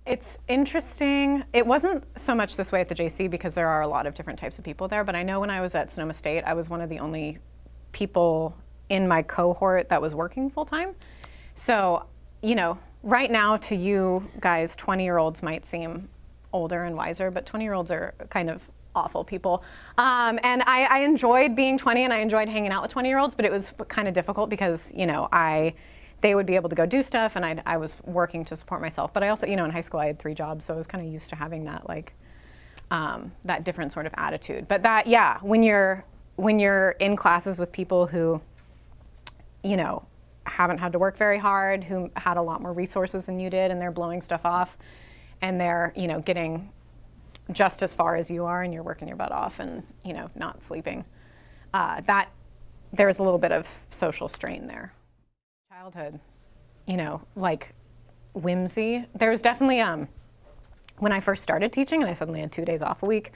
It's interesting. It wasn't so much this way at the JC because there are a lot of different types of people there, but I know when I was at Sonoma State, I was one of the only people in my cohort that was working full-time. So, you know, right now to you guys, 20-year-olds might seem older and wiser, but 20-year-olds are kind of awful people. And I enjoyed being 20 and I enjoyed hanging out with 20-year-olds, but it was kind of difficult because, you know, they would be able to go do stuff and I was working to support myself. But I also, you know, in high school I had 3 jobs, so I was kind of used to having that like, that different sort of attitude. But that, yeah, when you're in classes with people who, you know, haven't had to work very hard, who had a lot more resources than you did, and they're blowing stuff off, and they're, you know, getting just as far as you are, and you're working your butt off and, you know, not sleeping. That there's a little bit of social strain there. Childhood, you know, like whimsy. There was definitely, when I first started teaching and I suddenly had 2 days off a week,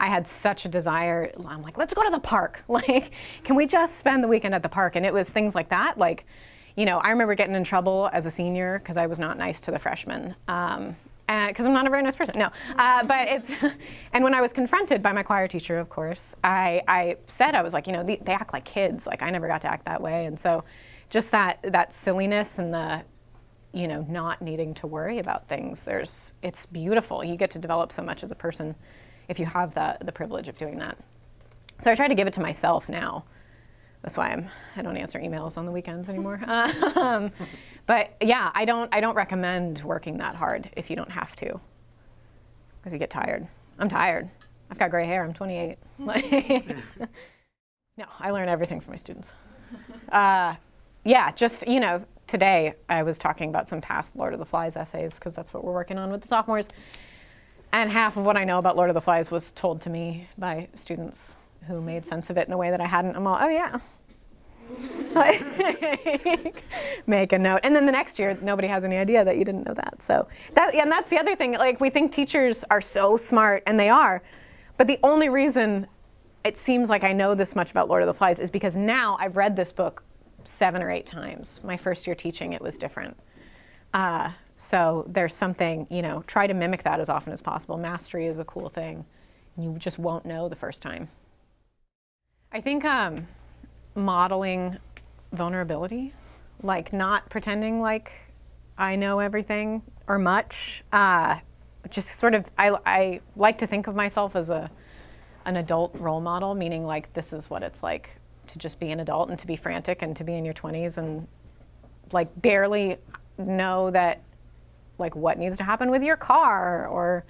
I had such a desire. I'm like, let's go to the park. Like, can we just spend the weekend at the park? And it was things like that. Like, you know, I remember getting in trouble as a senior because I was not nice to the freshmen. Because I'm not a very nice person, no. But it's, and when I was confronted by my choir teacher, of course, I said, I was like, you know, they act like kids. Like, I never got to act that way. And so just that silliness and the, you know, not needing to worry about things, it's beautiful. You get to develop so much as a person if you have the privilege of doing that. So I try to give it to myself now. That's why I don't answer emails on the weekends anymore. But yeah, I don't recommend working that hard if you don't have to, because you get tired. I'm tired. I've got gray hair. I'm 28. No, I learn everything from my students. Yeah, just, you know, today I was talking about some past Lord of the Flies essays because that's what we're working on with the sophomores. And half of what I know about Lord of the Flies was told to me by students who made sense of it in a way that I hadn't. I'm all, oh yeah. Make a note. And then the next year, nobody has any idea that you didn't know that. So and that's the other thing. Like, we think teachers are so smart, and they are. But the only reason it seems like I know this much about Lord of the Flies is because now I've read this book 7 or 8 times. My first year teaching, it was different. So there's something, you know, try to mimic that as often as possible. Mastery is a cool thing. You just won't know the first time. I think modeling vulnerability, like not pretending like I know everything or much. Just sort of, I like to think of myself as an adult role model, meaning like this is what it's like to just be an adult and to be frantic and to be in your 20s and like barely know that like what needs to happen with your car or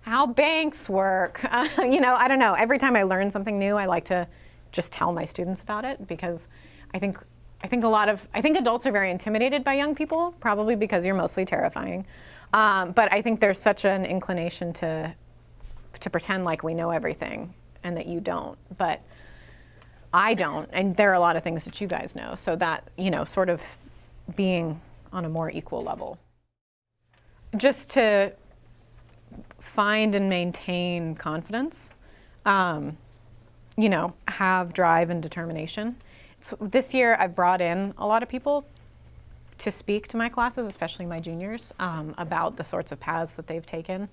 how banks work. You know, I don't know. Every time I learn something new, I like to just tell my students about it because I think adults are very intimidated by young people, probably because you're mostly terrifying. But I think there's such an inclination to pretend like we know everything and that you don't. But I don't, and there are a lot of things that you guys know. So that, you know, sort of being on a more equal level. Just to find and maintain confidence, you know, have drive and determination. So this year I've brought in a lot of people to speak to my classes, especially my juniors, about the sorts of paths that they've taken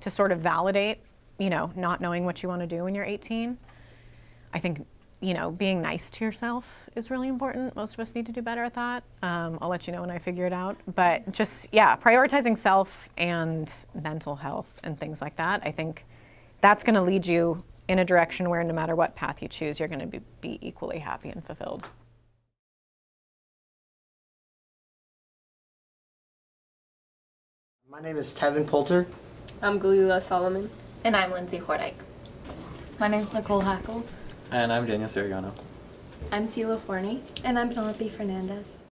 to sort of validate, you know, not knowing what you want to do when you're 18. I think, you know, being nice to yourself is really important. Most of us need to do better at that. I'll let you know when I figure it out. But just, yeah, prioritizing self and mental health and things like that, I think that's going to lead you in a direction where no matter what path you choose, you're going to be equally happy and fulfilled. My name is Tevin Poulter. I'm Galila Solomon. And I'm Lindsay Hordyke. My name's Nicole Hackle. And I'm Daniel Siriano. I'm Sela Forney. And I'm Penelope Fernandez.